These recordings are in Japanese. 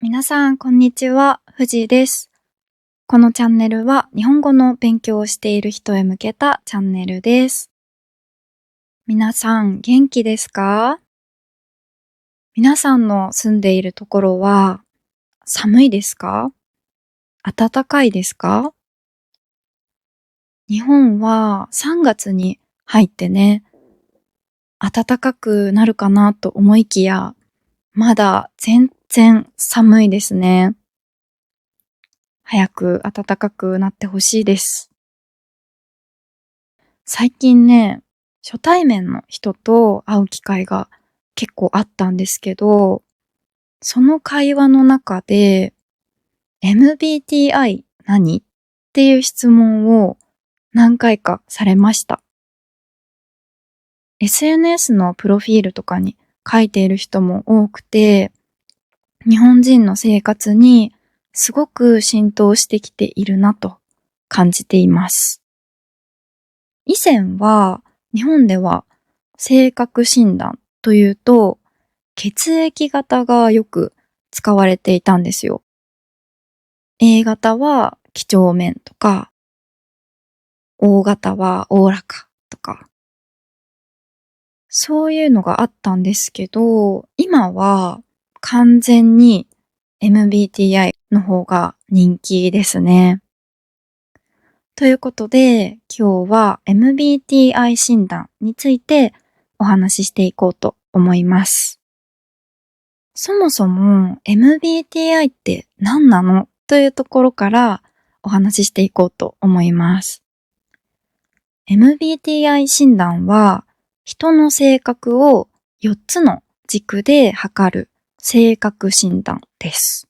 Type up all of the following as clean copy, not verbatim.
皆さん、こんにちは。藤井です。このチャンネルは日本語の勉強をしている人へ向けたチャンネルです。皆さん、元気ですか？皆さんの住んでいるところは寒いですか？暖かいですか？日本は3月に入ってね、暖かくなるかなと思いきや、まだ全然寒いですね。早く暖かくなってほしいです。最近ね、初対面の人と会う機会が結構あったんですけど、その会話の中で MBTI 何？っていう質問を何回かされました。SNS のプロフィールとかに書いている人も多くて、日本人の生活にすごく浸透してきているなと感じています。以前は日本では性格診断というと血液型がよく使われていたんですよ。A 型は几帳面とか、O 型はおおらかとか、そういうのがあったんですけど、今は完全に MBTI の方が人気ですね。ということで、今日は MBTI 診断についてお話ししていこうと思います。そもそも MBTI って何なのというところからお話ししていこうと思います。MBTI 診断は人の性格を4つの軸で測る性格診断です。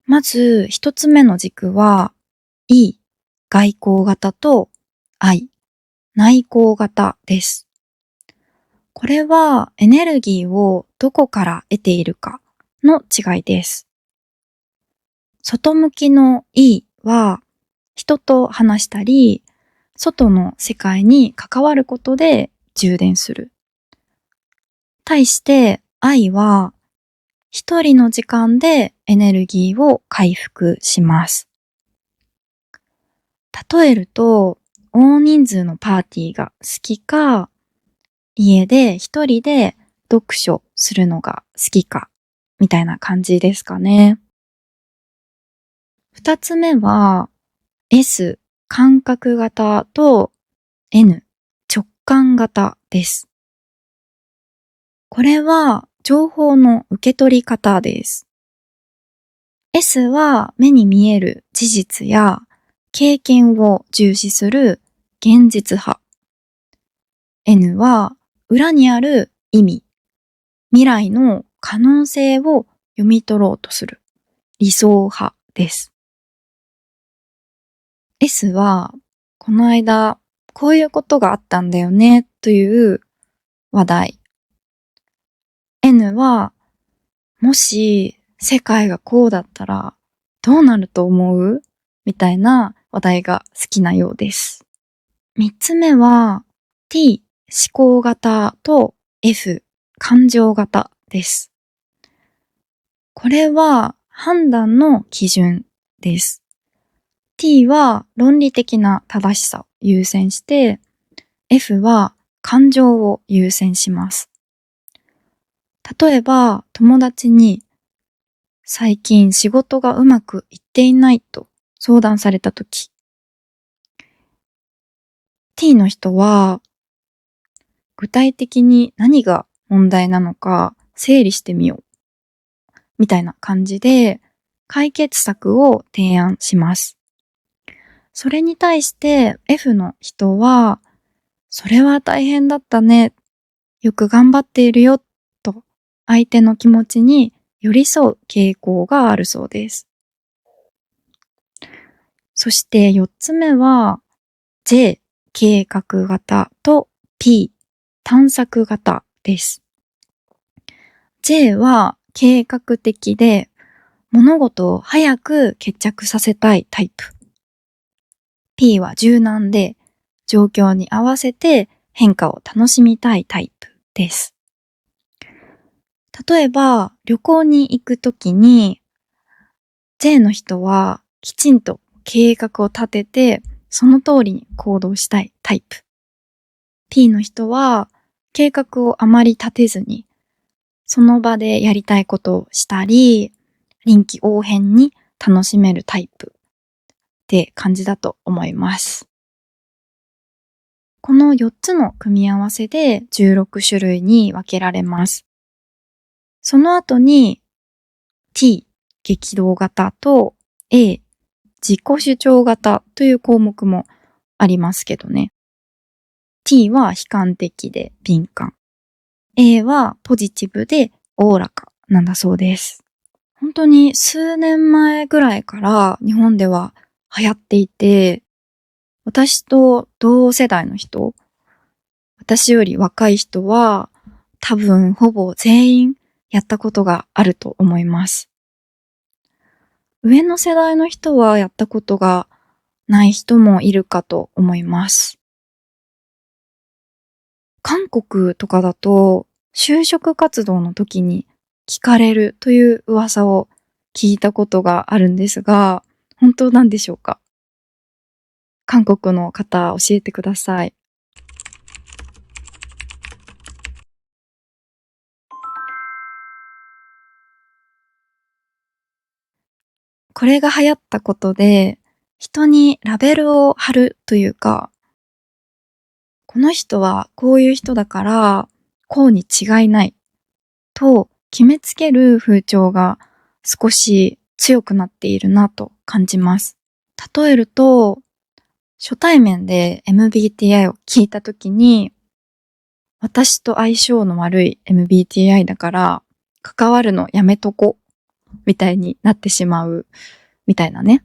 まず1つ目の軸は E 外向型と I 内向型です。これはエネルギーをどこから得ているかの違いです。外向きの E は人と話したり、外の世界に関わることで充電する。対して I は一人の時間でエネルギーを回復します。例えると、大人数のパーティーが好きか、家で一人で読書するのが好きか、みたいな感じですかね。二つ目は S 感覚型と N 直感型です。これは情報の受け取り方です。S は目に見える事実や経験を重視する現実派。N は裏にある意味、未来の可能性を読み取ろうとする理想派です。S はこの間こういうことがあったんだよねという話題。N はもし世界がこうだったらどうなると思う？みたいな話題が好きなようです。三つ目は T 思考型と F 感情型です。これは判断の基準です。T は論理的な正しさを優先して、F は感情を優先します。例えば、友達に最近仕事がうまくいっていないと相談されたとき、T の人は具体的に何が問題なのか整理してみよう。みたいな感じで解決策を提案します。それに対して F の人は、それは大変だったね。よく頑張っているよ。と相手の気持ちに寄り添う傾向があるそうです。そして4つ目は J 計画型と P 探索型です。J は計画的で物事を早く決着させたいタイプ。P は柔軟で状況に合わせて変化を楽しみたいタイプです。例えば、旅行に行くときに、J の人はきちんと計画を立てて、その通りに行動したいタイプ。P の人は計画をあまり立てずに、その場でやりたいことをしたり、臨機応変に楽しめるタイプって感じだと思います。この4つの組み合わせで16種類に分けられます。その後に T、激動型と A、自己主張型という項目もありますけどね。T は悲観的で敏感。A はポジティブでおおらかなんだそうです。本当に数年前ぐらいから日本では流行っていて、私と同世代の人、私より若い人は多分ほぼ全員やったことがあると思います。上の世代の人はやったことがない人もいるかと思います。韓国とかだと就職活動の時に聞かれるという噂を聞いたことがあるんですが、本当なんでしょうか？韓国の方教えてください。これが流行ったことで、人にラベルを貼るというか、この人はこういう人だから、こうに違いないと決めつける風潮が少し強くなっているなと感じます。例えると、初対面で MBTI を聞いたときに、私と相性の悪い MBTI だから関わるのやめとこみたいになってしまうみたいなね。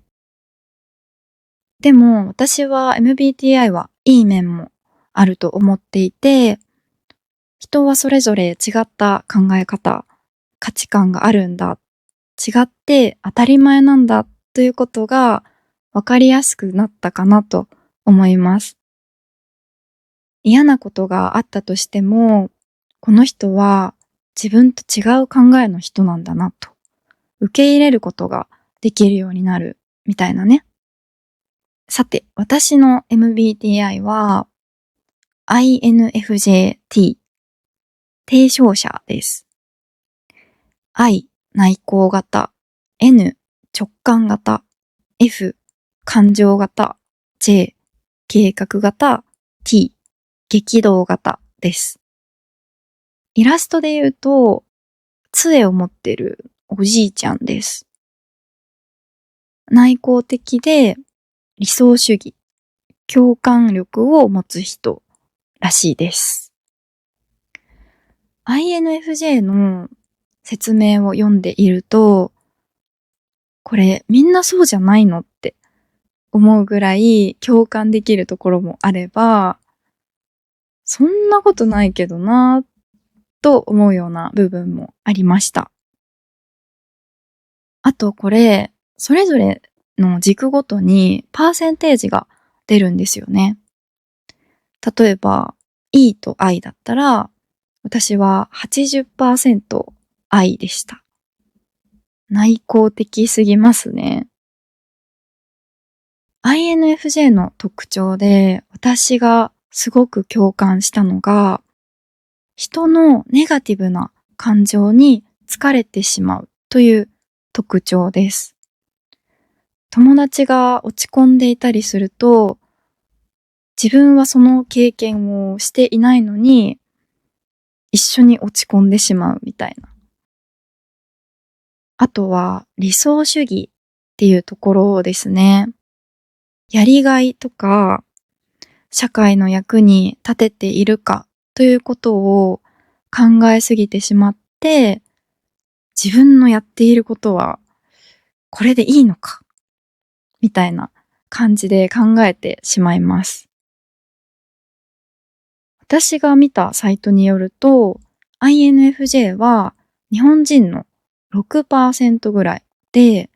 でも私は MBTI はいい面もあると思っていて、人はそれぞれ違った考え方、価値観があるんだ、違って当たり前なんだということが分かりやすくなったかなと思います。嫌なことがあったとしても、この人は自分と違う考えの人なんだなと受け入れることができるようになるみたいなね。さて、私の MBTI は INFJT、提唱者です。I、内向型、N、直感型、F、感情型、J、計画型、T、激動型です。イラストで言うと、杖を持ってるおじいちゃんです。内向的で理想主義、共感力を持つ人らしいです。INFJ の説明を読んでいると、これみんなそうじゃないのって思うぐらい共感できるところもあれば、そんなことないけどなと思うような部分もありました。あとこれ、それぞれの軸ごとにパーセンテージが出るんですよね。例えば、E と I だったら、私は 80% I でした。内向的すぎますね。INFJ の特徴で私がすごく共感したのが、人のネガティブな感情に疲れてしまうという特徴です。友達が落ち込んでいたりすると、自分はその経験をしていないのに、一緒に落ち込んでしまうみたいな。あとは理想主義っていうところですね。やりがいとか、社会の役に立てているかということを考えすぎてしまって、自分のやっていることはこれでいいのかみたいな感じで考えてしまいます。私が見たサイトによると、INFJ は日本人の 6% ぐらいで、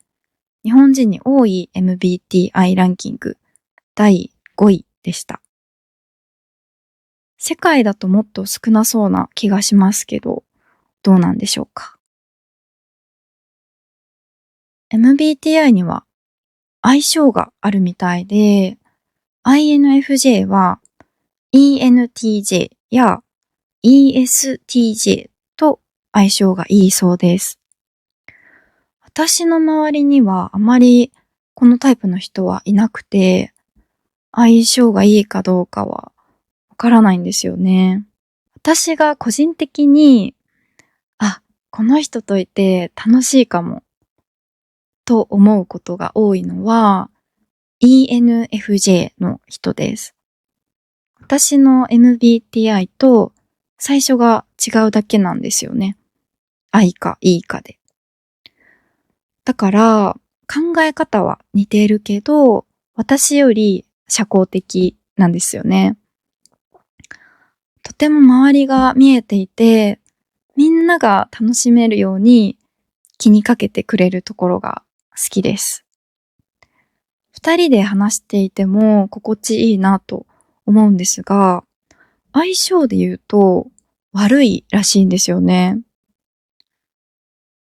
日本人に多い MBTI ランキング第5位でした。世界だともっと少なそうな気がしますけど、どうなんでしょうか。MBTI には相性があるみたいで、INFJ は ENTJ や ESTJ と相性がいいそうです。私の周りにはあまりこのタイプの人はいなくて、相性がいいかどうかはわからないんですよね。私が個人的に、この人といて楽しいかもと思うことが多いのは ENFJ の人です。私の MBTI と最初が違うだけなんですよね。I か E かで。だから考え方は似ているけど、私より社交的なんですよね。とても周りが見えていて、みんなが楽しめるように気にかけてくれるところが好きです。二人で話していても心地いいなと思うんですが、相性で言うと悪いらしいんですよね。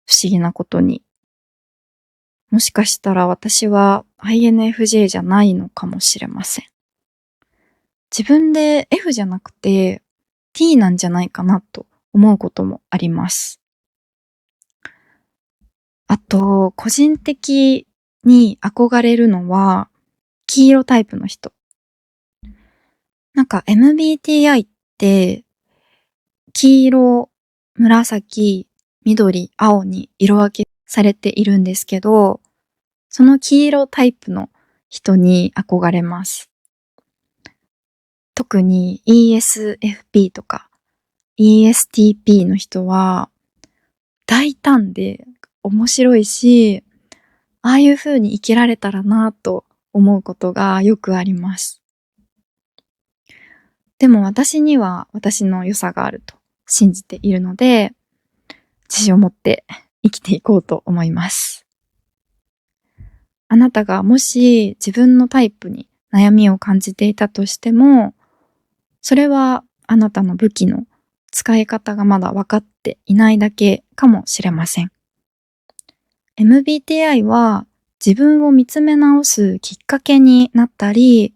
不思議なことに。もしかしたら私は INFJ じゃないのかもしれません。自分で F じゃなくて T なんじゃないかなと思うこともあります。あと、個人的に憧れるのは黄色タイプの人。なんか MBTI って黄色、紫、緑、青に色分けされているんですけど、その黄色タイプの人に憧れます。特に ESFP とか ESTP の人は大胆で面白いし、ああいう風に生きられたらなぁと思うことがよくあります。でも私には私の良さがあると信じているので、自信を持って生きていこうと思います。あなたがもし自分のタイプに悩みを感じていたとしても、それはあなたの武器の使い方がまだ分かっていないだけかもしれません。MBTI は自分を見つめ直すきっかけになったり、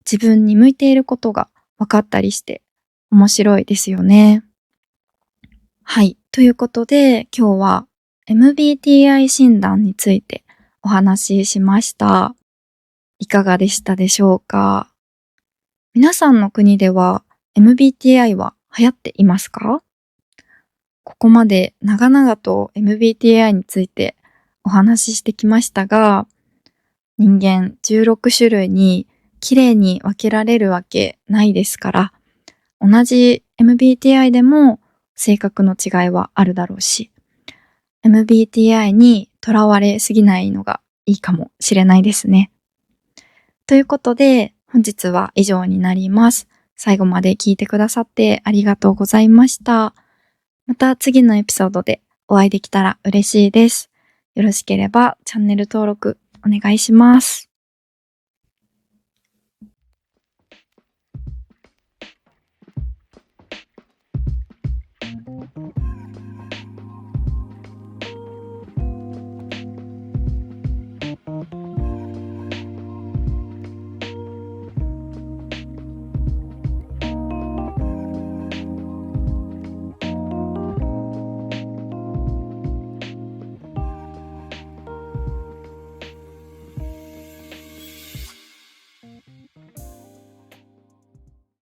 自分に向いていることが分かったりして面白いですよね。はい。ということで今日は MBTI 診断についてお話ししました。いかがでしたでしょうか？皆さんの国では MBTI は流行っていますか？ここまで長々と MBTI についてお話ししてきましたが、人間16種類に綺麗に分けられるわけないですから、同じ MBTI でも性格の違いはあるだろうし、MBTI にとらわれすぎないのがいいかもしれないですね。ということで、本日は以上になります。最後まで聞いてくださってありがとうございました。また次のエピソードでお会いできたら嬉しいです。よろしければチャンネル登録お願いします。